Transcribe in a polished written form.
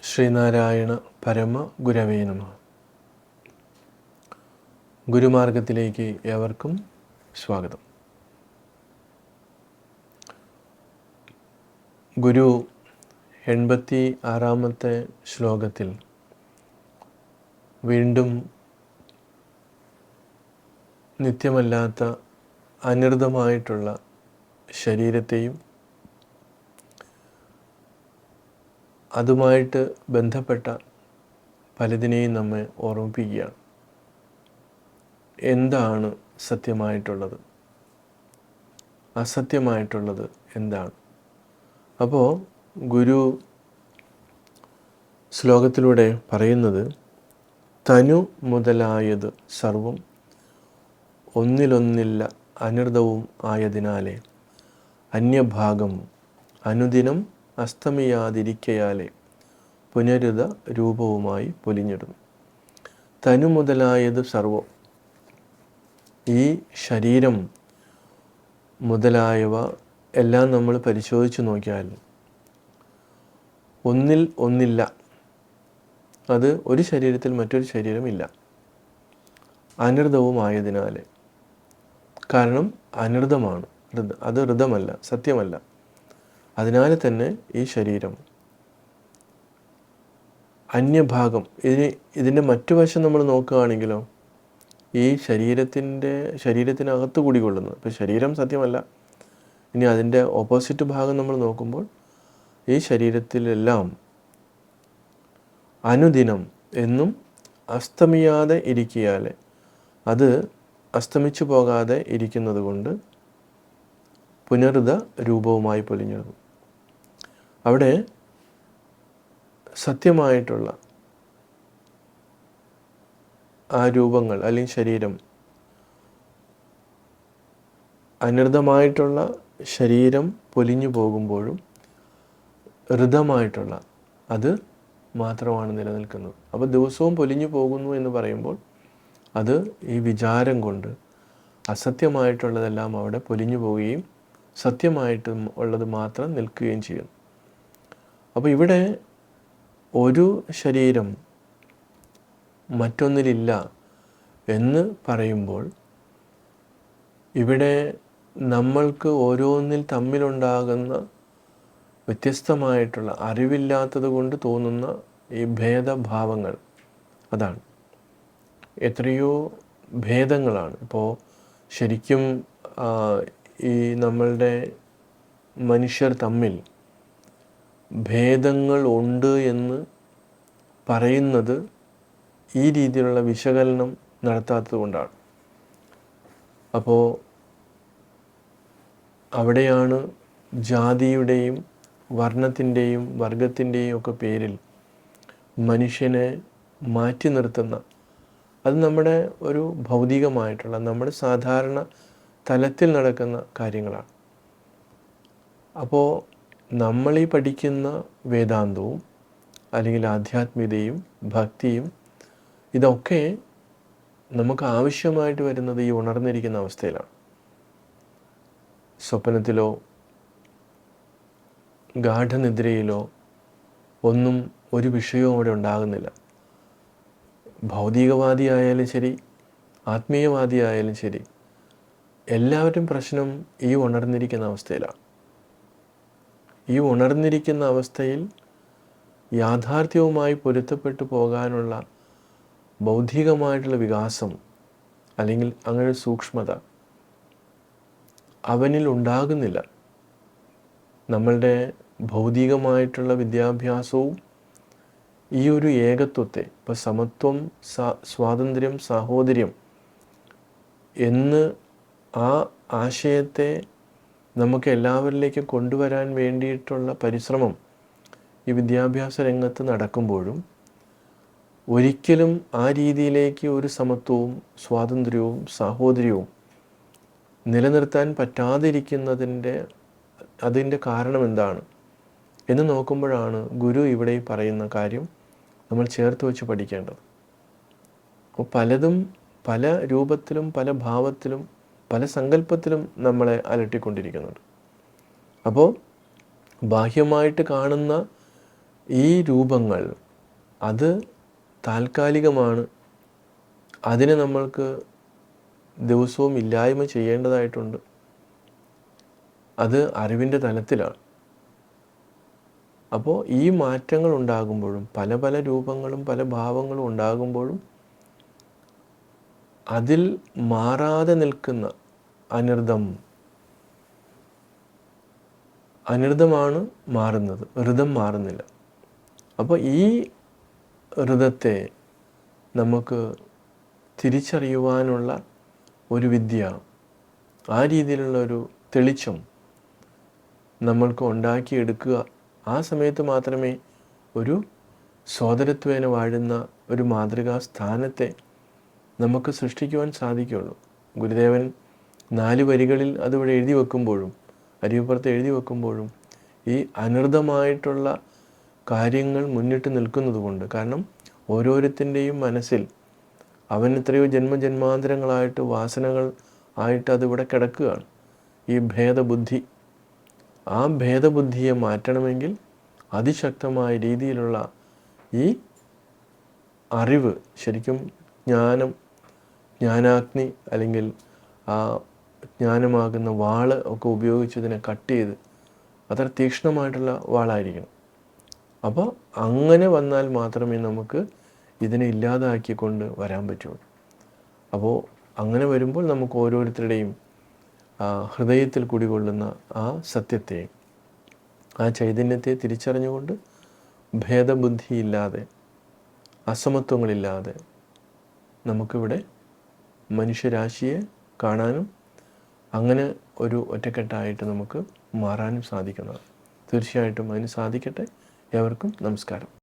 ശ്രീനാരായണ പരമ ഗുരവേ നമഃ. ഗുരുമാർഗത്തിലേക്ക് ഏവർക്കും സ്വാഗതം. ഗുരു 86-ാമത്തെ ശ്ലോകത്തിൽ വീണ്ടും നിത്യമല്ലാത്ത അനിർതമായിട്ടുള്ള ശരീരത്തെയും അതുമായിട്ട് ബന്ധപ്പെട്ട പലതിനെയും നമ്മെ ഓർമ്മിപ്പിക്കുകയാണ്. എന്താണ് സത്യമായിട്ടുള്ളത്, അസത്യമായിട്ടുള്ളത് എന്താണ്? അപ്പോൾ ഗുരു ശ്ലോകത്തിലൂടെ പറയുന്നത്, തനു മുതലായത് സർവം ഒന്നിലൊന്നില്ല അനിർദവും ആയതിനാലെ അന്യഭാഗം അനുദിനം അസ്തമിയാതിരിക്കയാലെ പുനരുത രൂപവുമായി പൊലിഞ്ഞിടുന്നു. തനു മുതലായത് സർവം, ഈ ശരീരം മുതലായവ എല്ലാം നമ്മൾ പരിശോധിച്ച് നോക്കിയാൽ ഒന്നിൽ ഒന്നില്ല. അത് ഒരു ശരീരത്തിൽ മറ്റൊരു ശരീരമില്ല. അനിർദവുമായതിനാലെ, കാരണം അനിർദമാണ്, അത് ഋതമല്ല, സത്യമല്ല. അതിനാൽ തന്നെ ഈ ശരീരം അന്യഭാഗം, ഇതിൻ്റെ മറ്റു വശം നമ്മൾ നോക്കുകയാണെങ്കിലോ ഈ ശരീരത്തിനകത്ത് കൂടിക്കൊള്ളുന്നത്, ഇപ്പോൾ ശരീരം സത്യമല്ല, ഇനി അതിൻ്റെ ഓപ്പോസിറ്റ് ഭാഗം നമ്മൾ നോക്കുമ്പോൾ ഈ ശരീരത്തിലെല്ലാം അനുദിനം എന്നും അസ്തമിയാതെ ഇരിക്കിയാലെ, അത് അസ്തമിച്ചു പോകാതെ ഇരിക്കുന്നത് കൊണ്ട് പുനരുത രൂപവുമായി പൊലിഞ്ഞിടുന്നു. അവിടെ സത്യമായിട്ടുള്ള ആ രൂപങ്ങൾ അല്ലെങ്കിൽ ശരീരം, അനിർദമായിട്ടുള്ള ശരീരം പൊലിഞ്ഞു പോകുമ്പോഴും ഋതമായിട്ടുള്ള അത് മാത്രമാണ് നിലനിൽക്കുന്നത്. അപ്പോൾ ദിവസവും പൊലിഞ്ഞു പോകുന്നു എന്ന് പറയുമ്പോൾ അത് ഈ വിചാരം കൊണ്ട് അസത്യമായിട്ടുള്ളതെല്ലാം അവിടെ പൊലിഞ്ഞു പോവുകയും സത്യമായിട്ടും ഉള്ളത് മാത്രം നിൽക്കുകയും ചെയ്യുന്നു. അപ്പോൾ ഇവിടെ ഒരു ശരീരം മറ്റൊന്നിലില്ല എന്ന് പറയുമ്പോൾ ഇവിടെ നമ്മൾക്ക് ഓരോന്നിൽ തമ്മിലുണ്ടാകുന്ന വ്യത്യസ്തമായിട്ടുള്ള അറിവില്ലാത്തത് കൊണ്ട് തോന്നുന്ന ഈ ഭേദഭാവങ്ങൾ, അതാണ്. എത്രയോ ഭേദങ്ങളാണ്. ഇപ്പോൾ ശരിക്കും ഈ നമ്മളുടെ മനുഷ്യർ തമ്മിൽ ഭേദങ്ങൾ ഉണ്ട് എന്ന് പറയുന്നത് ഈ രീതിയിലുള്ള വിശകലനം നടത്താത്തത് കൊണ്ടാണ്. അപ്പോൾ അവിടെയാണ് ജാതിയുടെയും വർണ്ണത്തിൻ്റെയും വർഗത്തിൻ്റെയും ഒക്കെ പേരിൽ മനുഷ്യനെ മാറ്റി നിർത്തുന്ന, അത് നമ്മുടെ ഒരു ഭൗതികമായിട്ടുള്ള, നമ്മുടെ സാധാരണ തലത്തിൽ നടക്കുന്ന കാര്യങ്ങളാണ്. അപ്പോൾ നമ്മളീ പഠിക്കുന്ന വേദാന്തവും അല്ലെങ്കിൽ ആധ്യാത്മികതയും ഭക്തിയും ഇതൊക്കെ നമുക്ക് ആവശ്യമായിട്ട് വരുന്നത് ഈ ഉണർന്നിരിക്കുന്ന അവസ്ഥയിലാണ്. സ്വപ്നത്തിലോ ഗാഠനിദ്രയിലോ ഒന്നും ഒരു വിഷയവും അവിടെ ഉണ്ടാകുന്നില്ല. ഭൗതികവാദിയായാലും ശരി, ആത്മീയവാദിയായാലും ശരി, എല്ലാവരും പ്രശ്നം ഈ ഉണർന്നിരിക്കുന്ന അവസ്ഥയിലാണ്. ഈ ഉണർന്നിരിക്കുന്ന അവസ്ഥയിൽ യാഥാർത്ഥ്യവുമായി പൊരുത്തപ്പെട്ടു പോകാനുള്ള ബൗദ്ധികമായിട്ടുള്ള വികാസം അല്ലെങ്കിൽ അങ്ങനെ സൂക്ഷ്മത അവനിൽ ഉണ്ടാകുന്നില്ല. നമ്മളുടെ ഭൗതികമായിട്ടുള്ള വിദ്യാഭ്യാസവും ഈ ഒരു ഏകത്വത്തെ, ഇപ്പോൾ സമത്വം, സ്വാതന്ത്ര്യം, സാഹോദര്യം എന്ന് ആ ആശയത്തെ നമുക്ക് എല്ലാവരിലേക്കും കൊണ്ടുവരാൻ വേണ്ടിയിട്ടുള്ള പരിശ്രമം ഈ വിദ്യാഭ്യാസ രംഗത്ത് നടക്കുമ്പോഴും ഒരിക്കലും ആ രീതിയിലേക്ക് ഒരു സമത്വവും സ്വാതന്ത്ര്യവും സാഹോദര്യവും നിലനിർത്താൻ അതിൻ്റെ കാരണം എന്താണ് എന്ന് നോക്കുമ്പോഴാണ് ഗുരു ഇവിടെ പറയുന്ന കാര്യം നമ്മൾ ചേർത്ത് വെച്ച് പഠിക്കേണ്ടത്. അപ്പോൾ പലതും പല രൂപത്തിലും പല ഭാവത്തിലും പല സങ്കല്പത്തിലും നമ്മളെ അലട്ടിക്കൊണ്ടിരിക്കുന്നുണ്ട്. അപ്പോൾ ബാഹ്യമായിട്ട് കാണുന്ന ഈ രൂപങ്ങൾ അത് താൽക്കാലികമാണ്. അതിനെ നമ്മൾക്ക് ദിവസവും ഇല്ലായ്മ ചെയ്യേണ്ടതായിട്ടുണ്ട്. അത് അറിവിൻ്റെ തലത്തിലാണ്. അപ്പോൾ ഈ മാറ്റങ്ങൾ ഉണ്ടാകുമ്പോഴും പല പല രൂപങ്ങളും പല ഭാവങ്ങളും ഉണ്ടാകുമ്പോഴും അതിൽ മാറാതെ നിൽക്കുന്ന അനിർദ്ധമാണ് മാറുന്നത്, ഋതം മാറുന്നില്ല. അപ്പോൾ ഈ ഋതത്തെ നമുക്ക് തിരിച്ചറിയുവാനുള്ള ഒരു വിദ്യ, ആ രീതിയിലുള്ള ഒരു തെളിച്ചം നമ്മൾക്ക് ഉണ്ടാക്കിയെടുക്കുക. ആ സമയത്ത് മാത്രമേ ഒരു സോദരത്വേന വാഴുന്ന ഒരു മാതൃകാ സ്ഥാനത്തെ നമുക്ക് സൃഷ്ടിക്കുവാൻ സാധിക്കുകയുള്ളൂ. ഗുരുദേവൻ 4 വരികളിൽ അതിവിടെ എഴുതി വെക്കുമ്പോഴും, അരിയപ്പുറത്ത് എഴുതി വെക്കുമ്പോഴും ഈ അനർഥമായിട്ടുള്ള കാര്യങ്ങൾ മുന്നിട്ട് നിൽക്കുന്നത് കൊണ്ട്, കാരണം ഓരോരുത്തൻ്റെയും മനസ്സിൽ അവൻ എത്രയോ ജന്മജന്മാന്തരങ്ങളായിട്ട് വാസനകൾ ആയിട്ട് അതിവിടെ കിടക്കുകയാണ്, ഈ ഭേദബുദ്ധി. ആ ഭേദബുദ്ധിയെ മാറ്റണമെങ്കിൽ അതിശക്തമായ രീതിയിലുള്ള ഈ അറിവ്, ശരിക്കും ജ്ഞാനാഗ്നി അല്ലെങ്കിൽ ആ ജ്ഞാനമാകുന്ന വാള് ഒക്കെ ഉപയോഗിച്ചതിനെ കട്ട് ചെയ്ത് അത്ര തീക്ഷ്ണമായിട്ടുള്ള വാളായിരിക്കണം. അപ്പോൾ അങ്ങനെ വന്നാൽ മാത്രമേ നമുക്ക് ഇതിനെ ഇല്ലാതാക്കിക്കൊണ്ട് വരാൻ പറ്റുള്ളൂ. അപ്പോൾ അങ്ങനെ വരുമ്പോൾ നമുക്ക് ഓരോരുത്തരുടെയും ഹൃദയത്തിൽ കുടികൊള്ളുന്ന ആ സത്യത്തെ, ആ ചൈതന്യത്തെ തിരിച്ചറിഞ്ഞുകൊണ്ട് ഭേദബുദ്ധിയില്ലാതെ, അസമത്വങ്ങളില്ലാതെ നമുക്കിവിടെ മനുഷ്യരാശിയെ കാണാനും അങ്ങനെ ഒരു ഒറ്റക്കെട്ടായിട്ട് നമുക്ക് മാറാനും സാധിക്കുന്നതാണ്. തീർച്ചയായിട്ടും അതിന് സാധിക്കട്ടെ. ഏവർക്കും നമസ്കാരം.